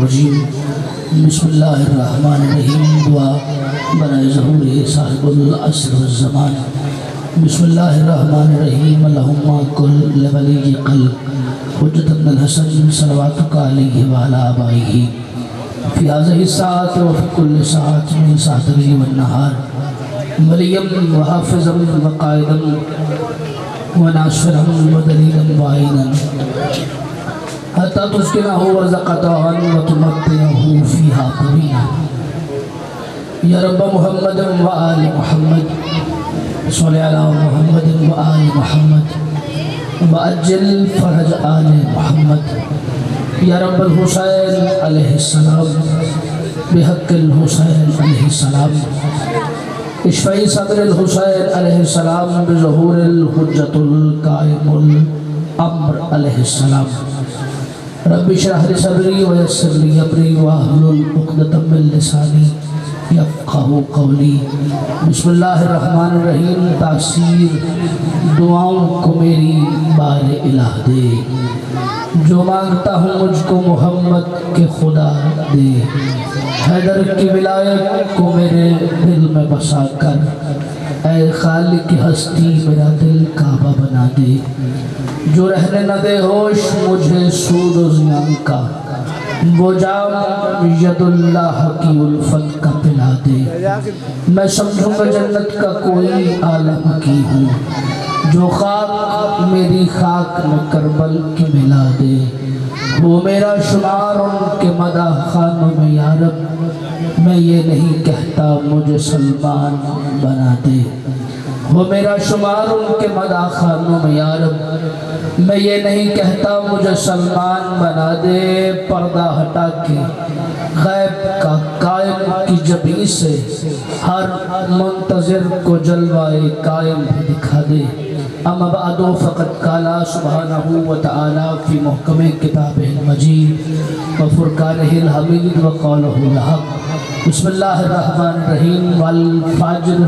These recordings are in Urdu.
الرجیم بسم اللہ الرحمن الرحیم دعا برائے ظہور صاحب العصر والزمان بسم اللہ الرحمن الرحیم اللہم کل لولی قلب حجت ابن الحسن صلواتک علیہ وعلا آبائیہ فی هذه الساعة وفي كل ساعة من ساعة الليل والنهار وليا وحافظا وقائدا وناصرا ودليلا وعينا حتى تسكنه ورزقته وتمتعه فيها طويلا يا رب محمد وآل محمد صل على محمد وآل محمد وأجل فرج آل محمد یا رب الحسین علیہ السلام بحق الحسین علیہ السلام اشفعی صدر الحسین علیہ السلام بظہور الحجت القائم الامر علیہ السلام رب اشرح لی صدری ویسر لی امری واحلل عقدۃ من لسانی یفقہوا قولی بسم اللہ الرحمن الرحیم تاثیر دعاؤں کو میری بار الہ دے جو مانگتا ہوں مجھ کو محمد کے خدا دے حیدر کی ولایت کو میرے دل میں بسا کر اے خالق کی ہستی میرا دل کعبہ بنا دے جو رہنے نہ دے ہوش مجھے سود و زیان کا وہ جام ید اللہ کی الفت کا پلا دے میں سمجھوں گا جنت کا کوئی عالم کی ہوں جو خاک میری خاک میں کربل کی ملا دے وہ میرا شمار ان کے مدح خانوں میں یا رب میں یہ نہیں کہتا مجھے سلمان بنا دے وہ میرا شمار ان کے مدح خانوں میں یا رب میں یہ نہیں کہتا مجھے سلمان بنا دے پردہ ہٹا کے غیب کا قائم کی جبیں سے ہر منتظر کو جلوائے قائم بھی دکھا دے اما بعد فقد قال سبحانہ وتعالی فی محکم کتابہ المجید وفرقانہ الحمید وقولہ الحق بسم اللہ الرحمن الرحیم والفجر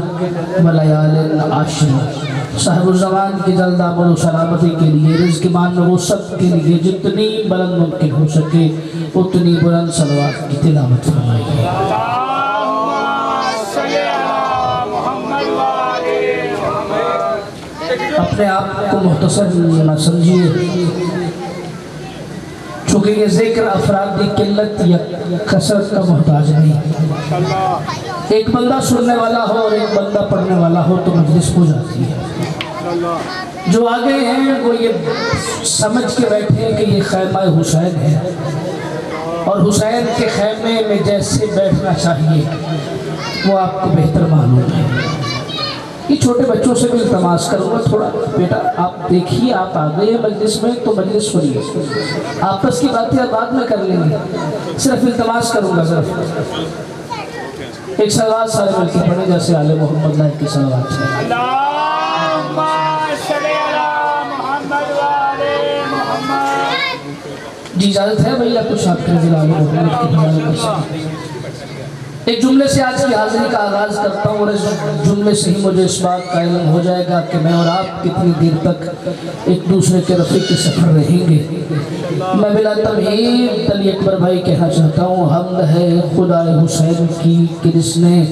ولیال العشر صاحب الزمان کی جلد آمد و سلامتی کے لیے رزق مان وہ سب کے لیے جتنی بلند ممکن ہو سکے اتنی بلند صلوات کی تلاوت فرمائیے اپنے آپ کو مختصر نہ سمجھیے چونکہ یہ ذکر افراد کی قلت یا کثرت کا محتاج نہیں ایک بندہ سننے والا ہو اور ایک بندہ پڑھنے والا ہو تو مجلس ہو جاتی ہے جو آگے ہیں وہ یہ سمجھ کے بیٹھے کہ یہ خیمہ حسین ہے اور حسین کے خیمے میں جیسے بیٹھنا چاہیے وہ آپ کو بہتر معلوم ہے یہ چھوٹے بچوں سے بھی التماس کروں گا تھوڑا بیٹا آپ دیکھیے آپ آگئے ہیں مجلس میں تو مجلس سنیے آپس کی باتیں بعد میں کر لیں گے صرف التماس کروں گا صرف ایک صلوات سارے مل کے پڑھیں جیسے آل محمد اللہ کی صلوات سے اللہم صلی علی محمد و آل محمد جی اجازت ہے بھئی آپ کچھ آپ کے رضی آل محمد کی بھائی کر سکتے ایک جملے سے آج کی حاضری کا آغاز کرتا ہوں اور اس جملے سے ہی مجھے اس بات کا علم ہو جائے گا کہ میں اور آپ کتنی دیر تک ایک دوسرے کے رفیق کے سفر رہیں گے میں بلا تمہید علی اکبر بھائی کہنا چاہتا ہوں حمد ہے خدا حسین کی کہ جس نے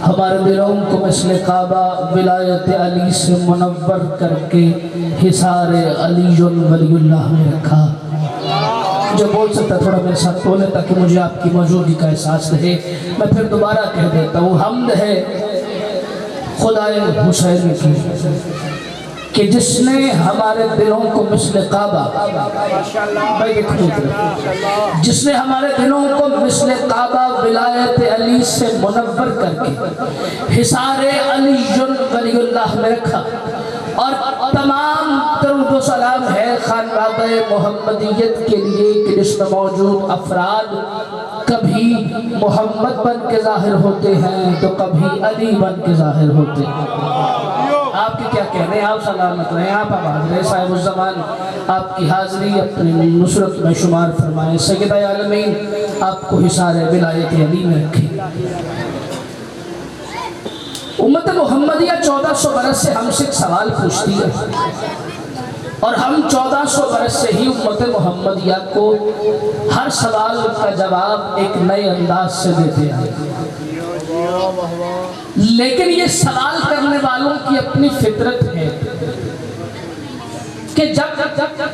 ہمارے دلوں کو مثل کعبہ ولایت علی سے منور کر کے حصار علی ولی اللہ میں رکھا جو بول سکتا تھوڑا میرے ساتھ بولے تاکہ مجھے آپ کی موجودگی کا احساس رہے میں پھر دوبارہ کہہ دیتا ہوں حمد ہے خدا حسین کی کہ جس نے ہمارے دلوں کو مثل کعبہ جس نے ہمارے دلوں کو مثل کعبہ ولایت علی سے منور کر کے حصار علی ولی اللہ میں رکھا اور تمام درود و سلام ہے خانوادہ محمدیت کے لیے کہ جس میں موجود افراد کبھی محمد بن کے ظاہر ہوتے ہیں تو کبھی علی بن کے ظاہر ہوتے ہیں آپ کے کیا کہنے آپ سلامت رہیں آپ آباد رہے صاحب الزمان آپ کی حاضری اپنی نصرت میں شمار فرمائیں سیدہ عالمین آپ کو حصار ولایت علی میں رکھیں امت محمدیہ 1400 برس سے ہم سے ایک سوال پوچھتی ہے اور ہم 1400 برس سے ہی امت محمدیہ کو ہر سوال کا جواب ایک نئے انداز سے دیتے ہیں، لیکن یہ سوال کرنے والوں کی اپنی فطرت ہے کہ جب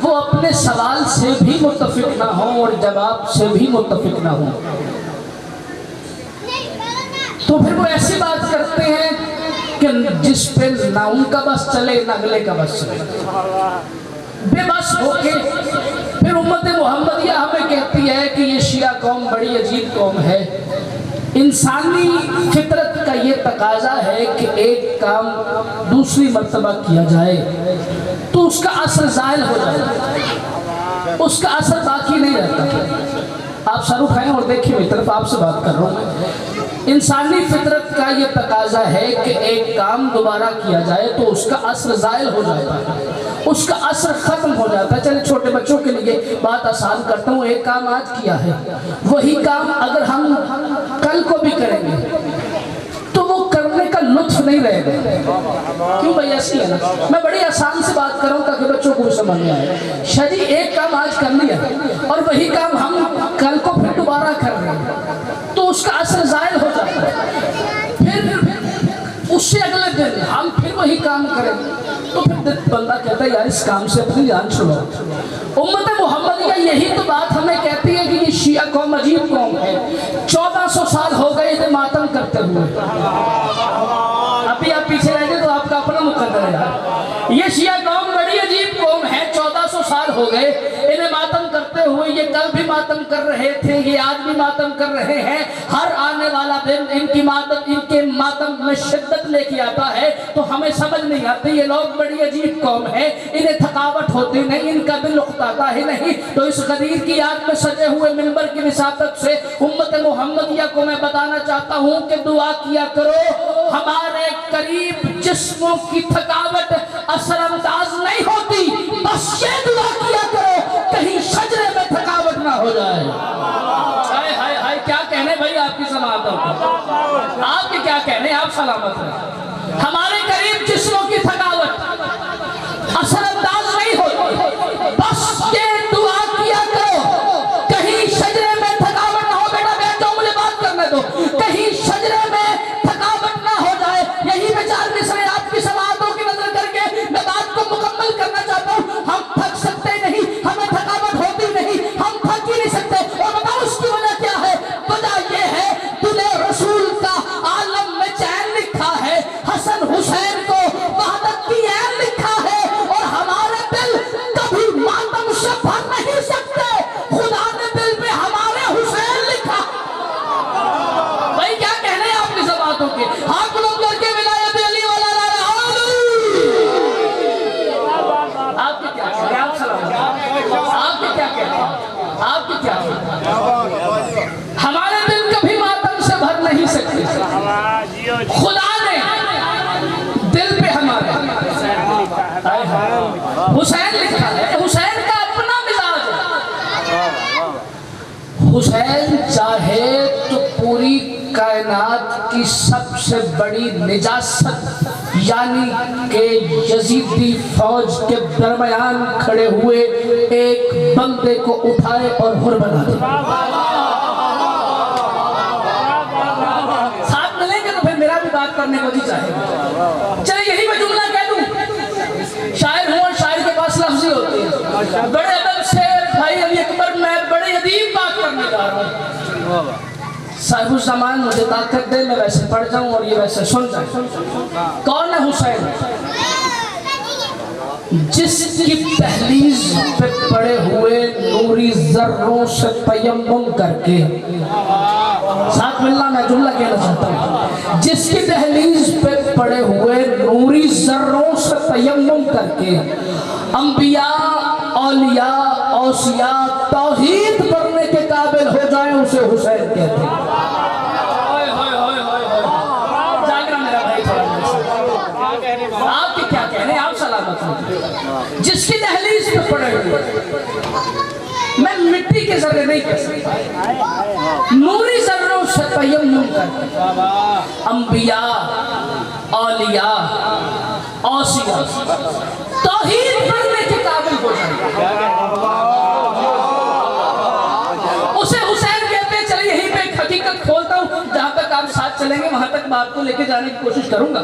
وہ اپنے سوال سے بھی متفق نہ ہوں اور جواب سے بھی متفق نہ ہوں تو پھر وہ ایسی بات کرتے ہیں کہ جس پہ نہ ان کا بس چلے نہ اگلے کا بس چلے، بے بس ہو کے پھر امت محمدیہ ہمیں کہتی ہے کہ یہ شیعہ قوم بڑی عجیب قوم ہے۔ انسانی فطرت کا یہ تقاضا ہے کہ ایک کام دوسری مرتبہ کیا جائے تو اس کا اثر زائل ہو جائے، اس کا اثر باقی نہیں رہتا۔ آپ سر اٹھائیں اور دیکھیں میری طرف، آپ سے بات کر رہا ہوں۔ انسانی فطرت کا یہ تقاضا ہے کہ ایک کام دوبارہ کیا جائے تو اس کا اثر زائل ہو جاتا ہے، اس کا اثر ختم ہو جاتا ہے۔ چلے چھوٹے بچوں کے لیے بات آسان کرتا ہوں، ایک کام آج کیا ہے، وہی کام اگر ہم کل کو بھی کریں گے تو وہ کرنے کا لطف نہیں رہے گا۔ کیوں بھائی ایسی ہے نا، میں بڑی آسان سے بات کر رہا ہوں تاکہ بچوں کو بھی سمجھ میں آئے۔ شاید ایک کام آج کر لیا اور وہی کام ہم کل کو پھر دوبارہ کر رہے ہیں تو اس کا اثر زائل ہو جاتا ہے، پھر اس سے اگلے دن ہم پھر وہی کام کریں تو پھر بندہ کہتا ہے یار اس کام سے اپنی جان چھڑو۔ امت محمدیہ یہی تو بات ہمیں کہتی ہے کہ یہ شیعہ قوم عجیب قوم ہے، 1400 سال ہو گئے انہیں ماتم کرتے ہوئے، ابھی آپ پیچھے رہ گئے تو آپ کا اپنا مقدر ہے یار۔ یہ شیعہ قوم بڑی عجیب قوم ہے، 1400 سال ہو گئے انہیں ماتم کرتے ہوئے، یہ کل بھی ماتم کر رہے تھے، یہ آج بھی ماتم کر رہے ہیں، ہر آنے والا دن ان کے ماتم میں شدت لے کے آتا ہے تو ہمیں سمجھ نہیں آتی یہ لوگ بڑی عجیب قوم ہے، انہیں تھکاوٹ ہوتی نہیں، ان کا دل اکتاتا ہی نہیں۔ تو اس غدیر کی یاد میں سجے ہوئے منبر کی وساطت سے امت محمدیہ کو میں بتانا چاہتا ہوں کہ دعا کیا کرو، ہمارے قریب جسموں کی تھکاوٹ اثر انداز نہیں ہوتی، بس یہ دعا کیا کرو کہیں شجرے میں تھکاوٹ نہ ہو جائے۔ ہائے ہائے ہائے کیا کہنے بھائی آپ کی سماعتوں کو، آپ کے کیا کہنے، آپ سلامت ہیں۔ ہمارے قریب جسموں کی تھکاوٹ اثر انداز نہیں ہوتی، بس یہ دعا کیا کرو کہیں شجرے میں تھکاوٹ نہ ہو۔ بیٹا بیٹھ جاؤ مجھے بات کرنے دو، کہیں شجرے میں تھکاوٹ نہ ہو جائے۔ یہی میں 4 مصرے آپ کی سماعتوں کی نظر کر کے میں بات کو مکمل کرنا چاہتا ہوں۔ ہم تھک سکتے نہیں، ہمیں تھکاوٹ ہوتی نہیں، ہم تھک ہی نہیں سکتے، اور بتاؤ اس کی وجہ کیا ہے؟ وجہ یہ ہے دلے رسول کا عالم میں چین لکھا ہے، حسن حسین کو وحدت کی عین لکھا ہے، اور ہمارے دل کبھی ماتم سے بھر نہیں سکتے، خدا نے دل میں ہمارے حسین لکھا۔ بھائی کیا کہنے ہیں آپ کی باتوں کے؟ ہاتھ بلند کر کے ولایت علی والا نعرہ آپ کے کیا کہنے ہیں؟ آپ سلام آپ کے کیا کہنے ہیں؟ آپ کے کیا کہنے ہیں؟ ہمارے دل کبھی ماتم سے بھر نہیں سکتے، خدا نے دل پہ ہمارے حسین لکھا ہے۔ حسین کا اپنا مزاج ہے، حسین چاہے تو پوری کائنات کی سب سے بڑی نجاست یعنی کہ یزیدی فوج کے درمیان کھڑے ہوئے ایک بندے کو اٹھائے اور حر بنا دے۔ ساتھ ملیں گے تو پھر میرا بھی بات کرنے کو جی چاہے گا۔ چلے یہی میں جملہ کہہ دوں، شاعر ہوں اور شاعر کے پاس لفظ ہی ہوتے ہیں۔ بڑے ادب سے بھائی علی اکبر میں بڑے عدیب بات کرنے جا رہا ہوں۔ صاحب الزمان مجھے طاقت دے، میں ویسے پڑھ جاؤں اور یہ ویسے سن جائیں۔ کون ہے حسین؟ جس کی دہلیز پہ پڑے ہوئے نوری ذروں سے تیمم کر کے، ساتھ ملنا میں جملہ کہنا چاہتا ہوں، جس کی دہلیز پہ پڑے ہوئے نوری ذروں سے تیمم کر کے انبیاء، اولیاء، اوصیاء توحید پڑھنے کے قابل ہو جائیں اسے حسین کہتے ہیں۔ جاگرہ میرا بھائی تھوڑا، آپ کی کیا کہنے، آپ سلامت ہیں۔ جس کی دہلیز پہ پڑے ہوئے، میں مٹی کے ذرے نہیں کہہ سکتا، نوری ذروں سے تیمم کرتے انبیاء، اولیاء، اوصیاء توحید پڑھنے کے قابل ہو جائے. اسے حسین کہتے ہیں چلے یہیں پہ ایک حقیقت کھولتا ہوں, جہاں تک آپ ساتھ چلیں گے وہاں تک بات کو لے کے جانے کی کوشش کروں گا.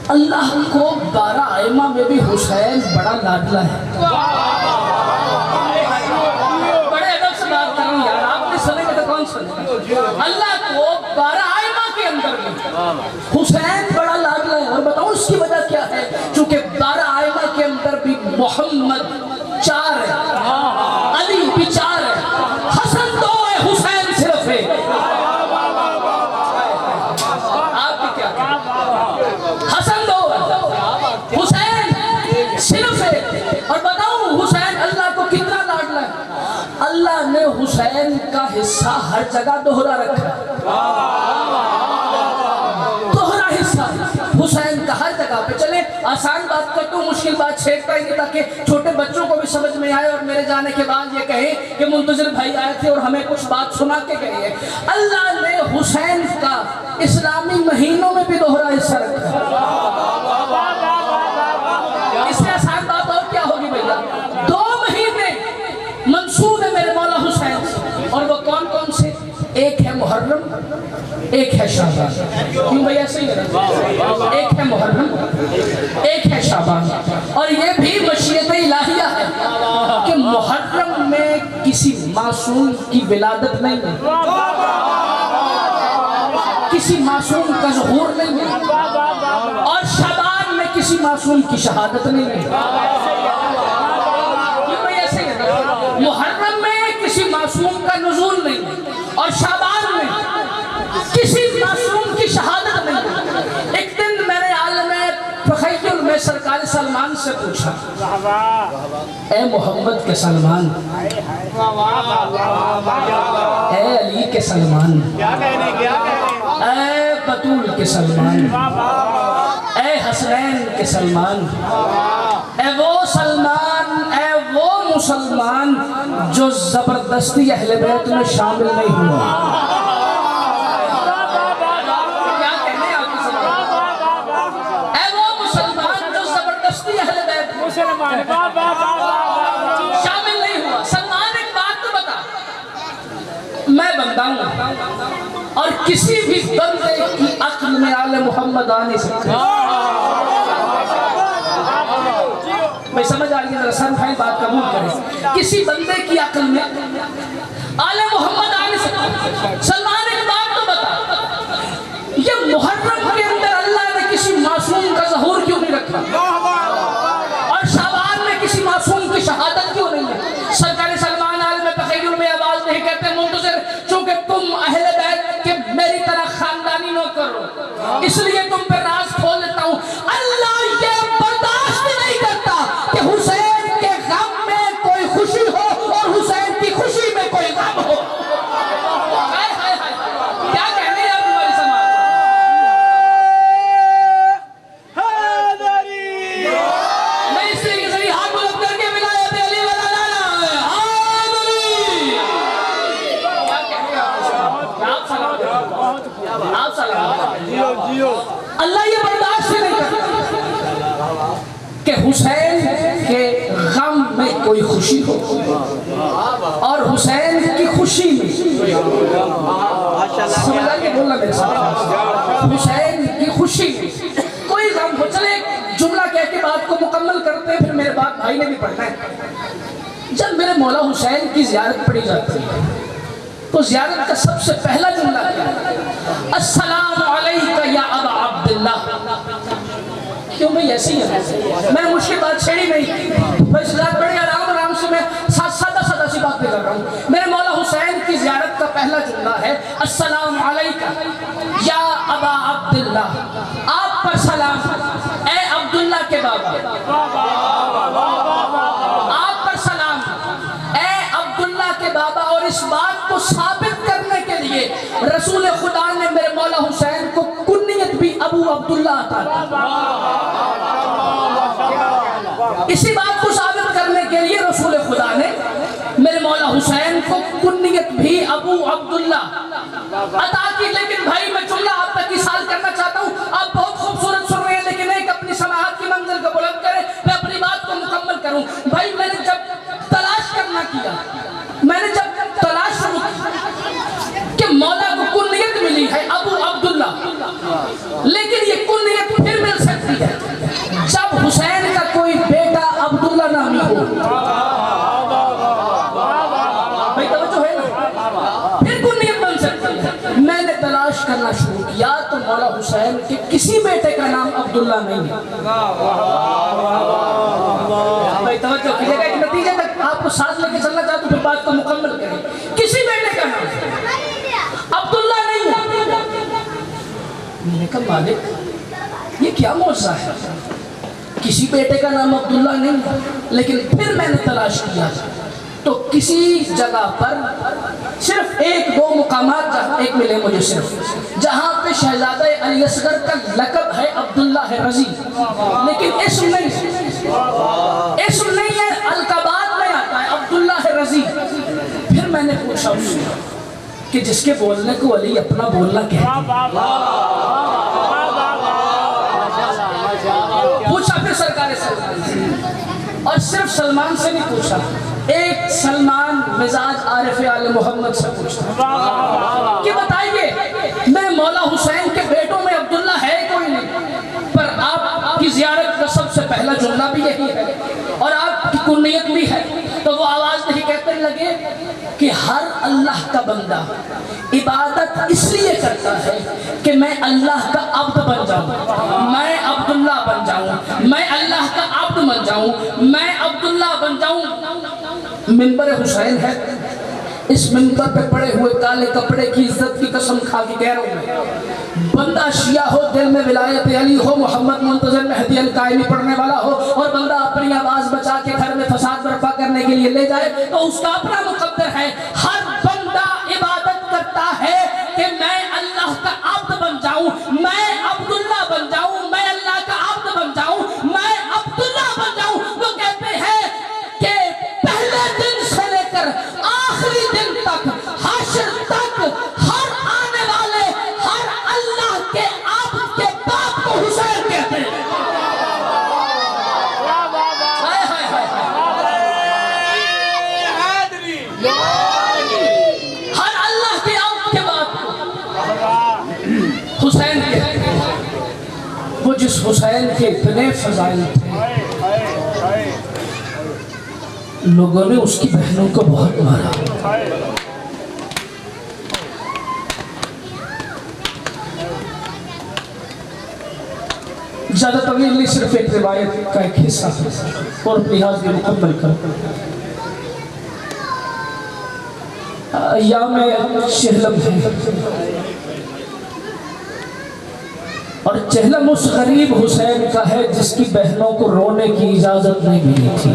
اللہ کو 12 ائمہ میں بھی حسین بڑا لاڈلا ہے. بڑے ادب سے بات کر رہا ہوں یار, آپ نے سنے گا تو کون سنے. اللہ کو 12 ائمہ کے اندر بھی حسین بڑا لاڈلا ہے. اور بتاؤں اس کی وجہ کیا ہے؟ چونکہ 12 ائمہ کے اندر بھی محمد 4 ہے, علی بھی 4 ہے, حسن 2 ہے, حسین صرف ہے. آپ کی کیا حسن 2 ہے, حسین صرف ہے. اور بتاؤں حسین اللہ کو کتنا لاڈلا ہے؟ اللہ نے حسین کا حصہ ہر جگہ دوہرا رکھا ہے. دوہرا حصہ حسین کا ہر جگہ پہ. چلے آسان بات کرتا ہوں, مشکل بات چھیڑتا ہی نہیں تاکہ چھوٹے بچوں کو بھی سمجھ میں آئے اور میرے جانے کے بعد یہ کہیں کہ منتظر بھائی آئے تھے اور ہمیں کچھ بات سنا کے گئے ہیں. اللہ نے حسین کا اسلامی مہینوں میں بھی دوہرا حصہ رکھا ہے. اس سے آسان بات اور کیا ہوگی بھیا؟ 2 مہینے منسوب ہے میرے مولا حسین سے, اور وہ کون کون سے؟ ایک ہے محرم, ایک ہے شعبان. کیوں بھئی ایسے ہی ہے؟ ایک ہے محرم, ایک ہے شعبان. اور یہ بھی مشیت الہیہ ہے کہ محرم میں کسی معصوم کی ولادت نہیں ہے, کسی معصوم کا ظہور نہیں ہے, اور شعبان میں کسی معصوم کی شہادت نہیں ہے. کیوں بھئی ایسے ہی ہے؟ محرم میں کسی معصوم کا نزول نہیں ہے, اور شعبان میں کسی معصوم کی شہادت نہیں ہے. ایک دن میں نے عالم تخیل میں سرکار سلمان سے پوچھا, اے محمد کے سلمان, اے علی کے سلمان, اے بطول کے سلمان, اے حسنین کے سلمان, اے وہ سلمان, اے وہ مسلمان جو زبردستی اہل بیت میں شامل نہیں ہوا. کیا کہنے آپ کی سلمان؟ اے وہ مسلمان جو زبردستی اہل بیت میں شامل نہیں ہوا. سلمان ایک بات تو بتا, میں بندہ ہوں اور کسی بھی بندے کی عقل میں آل محمد آ نہیں سکتے. میں سمجھ آ رہی ہے, ذرا سر بھائی بات قبول کریں. کسی بندے کی عقل میں آل محمد آ نہیں سکتے. سلمان ایک بات تو بتا, یہ محرم کے اندر اللہ نے کسی معصوم کا ظہور کیوں نہیں رکھا, اور شعبان میں کسی معصوم کی شہادت کیوں نہیں ہے؟ سرکار سلمان عالم تخیل میں آواز نہیں کہتے منتظر, چونکہ تم اہل بیت کے میری طرح خاندانی نوکر ہو, اس لیے تم پہ راز کھول دیتا ہوں. اللہ یہ برداشت نہیں کرتا کہ حسین کے غم میں کوئی خوشی ہو اور حسین کی خوشی میں کوئی غم ہو. کیا کہنے ہیں آپ ہماری سماج؟ میں اس طریقے سے ہاتھ بلند کر کے ولایت علی والا لانا ہے. کیا کہنے ہیں آپ سلام؟ آپ سلام. اللہ یہ برداشت نہیں کرتا کہ حسین کے غم میں کوئی خوشی ہو اور حسین کی خوشی میں سمجھا کہ بولنا میرے ساتھ, حسین کی خوشی میں کوئی غم ہو. چلے ایک جملہ کہہ کے بات کو مکمل کرتے ہیں, پھر میرے بات بھائی نے بھی پڑھنا ہے. جب میرے مولا حسین کی زیارت پڑھی جاتی ہے تو زیارت کا سب سے پہلا جملہ کیا ہے؟ السلام علیکہ یا ابا عبداللہ. کیوں بھئی ایسی ہے؟ میں مشکل بات چھیڑی نہیں, میں اس بات بڑے آرام سے میں سادہ سی بات کر رہا ہوں. میرے مولا حسین کی زیارت کا پہلا جملہ ہے السلام علیکہ یا ابا عبداللہ. آپ پر سلام, اے عبداللہ کے بابا. آپ پر سلام, اے عبداللہ کے بابا. اور اس بات کو ثابت کرنے کے لیے رسول خدا نے میرے مولا حسین کو کنیت بھی ابو عبداللہ عطا کی. اسی بات کو ثابت کرنے کے لیے رسول خدا نے میرے مولا حسین کو کنیت بھی ابو عبداللہ عطا کی. لیکن بھائی میں جملہ آپ تک اصال کرنا چاہتا ہوں. آپ بہت خوبصورت سن رہے ہیں, لیکن ایک اپنی سماعت کی منزل کو بلند کریں. میں اپنی بات کو بھائی توجہ ہے نا؟ پھر کنیت بن سکتی ہے۔ میں نے تلاش کرنا شروع کیا تو مولا حسین کے کسی بیٹے کا نام عبداللہ نہیں ہے۔ بھائی توجہ کیجئے گا، ایک نتیجے تک آپ کو ساتھ لے کے چلنا چاہتا ہوں، پھر بات کو مکمل کریں۔ کسی بیٹے کا نام عبداللہ نہیں ہے۔ میں نے کہا مالک یہ کیا معجزہ ہے، کسی بیٹے کا نام عبداللہ نہیں ہے۔ لیکن پھر میں نے تلاش کیا تو کسی جگہ پر صرف ایک دو مقامات ایک ملے مجھے صرف، جہاں پہ شہزادہ علی اصغر کا لقب ہے عبداللہ رضی، لیکن اسم نہیں ہے، القابات میں آتا ہے عبداللہ رضی۔ پھر میں نے پوچھا اس سے کہ جس کے بولنے کو علی اپنا بولنا کہتے ہیں، پوچھا پھر سرکار سلمان سے، اور صرف سلمان سے نہیں پوچھا، ایک سلمان مزاج عارف آل محمد سے پوچھتا کہ بتائیے میں مولا حسین کے بیٹوں میں عبداللہ ہے کوئی نہیں، پر آپ کی زیارت کا سب سے پہلا جملہ بھی یہی ہے اور آپ کی کنیت بھی ہے۔ تو وہ آواز نہیں کہتے لگے کہ ہر اللہ کا بندہ عبادت اس لیے کرتا ہے کہ میں اللہ کا عبد بن جاؤں، میں عبداللہ بن جاؤں، میں اللہ کا عبد بن جاؤں، میں عبداللہ بن جاؤں۔ منبر حسین ہے، اس منبر پہ پڑے ہوئے کالے کپڑے کی عزت کی قسم کھا کے کہہ رہا ہوں، بندہ شیعہ ہو، دل میں ولایت علی ہو، محمد منتظر مہدی القائمی پڑھنے والا ہو، اور بندہ اپنی آواز بچا کے گھر میں فساد برپا کرنے کے لیے لے جائے تو اس کا اپنا مقدر ہے۔ ہر بندہ عبادت کرتا ہے کہ میں اللہ کا عبد بن جاؤں، میں عبداللہ بن جاؤں، میں اللہ کا عبد بن جاؤں، میں عبداللہ بن جاؤں۔ وہ کہتے ہیں کہ پہلے دن سے لے کر آخری دن تک، حشر تک، ہر آنے والے ہر اللہ کے عبد کے باپ کو حسین کہتے ہیں۔ ہر اللہ کے عبد کے باپ کو حسین کہتے ہیں۔ وہ جس حسین کے اتنے فضائل تھے، لوگوں نے اس کی بہنوں کو بہت مارا۔ زیادہ طویل نہیں، صرف ایک روایت کا ایک حصہ اور لحاظ یہ مکمل کر ایام چہلم ہے، اور چہلم اس غریب حسین کا ہے جس کی بہنوں کو رونے کی اجازت نہیں ملی تھی۔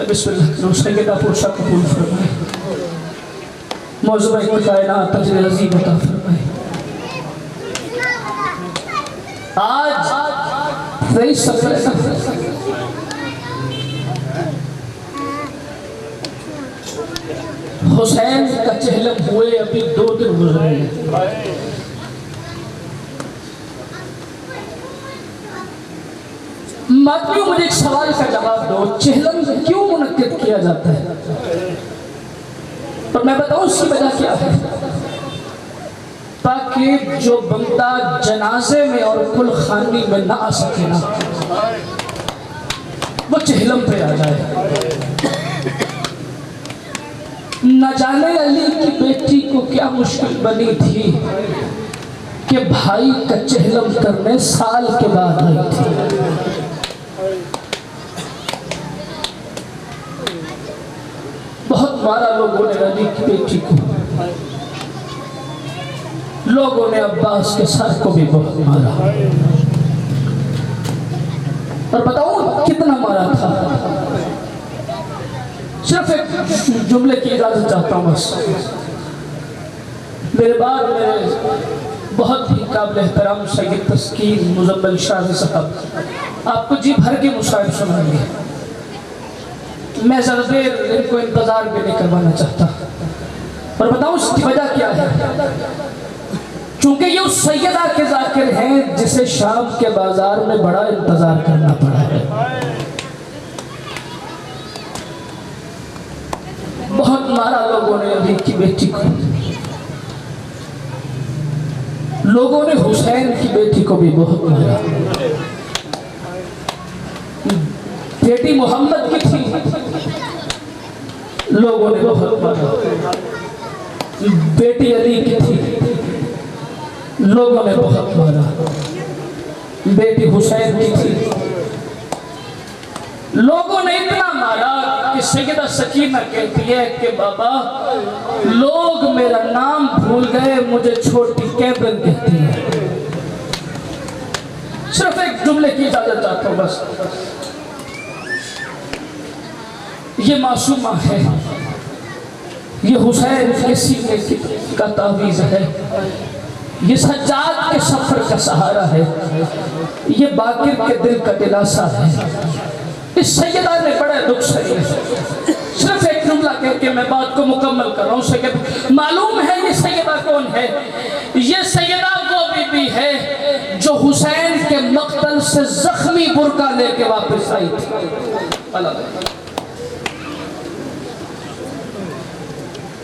بسم اللہ حسین کا پرشا قبول فرمائے، موضوع کائنات تجر عظیم عطا فرمائے۔ آج 23 سفر حسین کا چہلم ہوئے ابھی 2 دن گزرے ہیں۔ ماتمیوں مجھے ایک سوال کا جواب دو، چہلم کیوں منعقد کیا جاتا ہے؟ اور میں بتاؤں اس کی وجہ کیا ہے؟ تاکہ جو بندہ جنازے میں اور کل خانی میں نہ آ سکے نا، وہ چہلم پہ آ جائے۔ نہ جانے علی کی بیٹی کو کیا مشکل بنی تھی کہ بھائی کا چہلم کرنے سال کے بعد آئی تھی۔ بہت مارا لوگوں نے علی کی بیٹی کو، لوگوں نے عباس کے سر کو بھی بہت مارا، اور بتاؤں کتنا مارا تھا؟ صرف ایک جملے کی اجازت چاہتا ہوں بس۔ میرے بعد میرے بہت ہی قابل احترام سید تسکین مزمل شاہ صاحب آپ کو جی بھر کے مشاعر سنائیں گے۔ میں زیادہ دیر ان کو انتظار بھی نہیں کروانا چاہتا، اور بتاؤں اس کی وجہ کیا ہے؟ چونکہ یہ اس سیدہ کے ذاکر ہیں جسے شام کے بازار میں بڑا انتظار کرنا پڑا ہے۔ بہت مارا لوگوں نے علی کی بیٹی کو، لوگوں نے حسین کی بیٹی کو بھی بہت مارا۔ بیٹی محمد کی تھی، لوگوں نے بہت مارا، بیٹی علی کی تھی، لوگوں نے بہت مارا، بیٹی حسین کی تھی، لوگوں نے اتنا مارا کہ سیدہ سکینہ کہتی ہے کہ بابا لوگ میرا نام بھول گئے، مجھے چھوٹی کیبرن کہتی ہے۔ صرف ایک جملے کی اجازت چاہتا ہوں بس، یہ معصومہ ہے، یہ حسین کے سینے کا تعویذ ہے، یہ سجاد کے سفر کا سہارا ہے، یہ باقر کے دل کا دلاسا ہے۔ اس سیدہ نے بڑے دکھ سہے، صرف ایک جملہ کہہ کے میں بات کو مکمل کر رہا ہوں۔ سیدہ معلوم ہے یہ سیدہ کون ہے؟ یہ سیدہ وہ بی بی ہے جو حسین کے مقتل سے زخمی برقع لے کے واپس آئی تھی۔ اللہ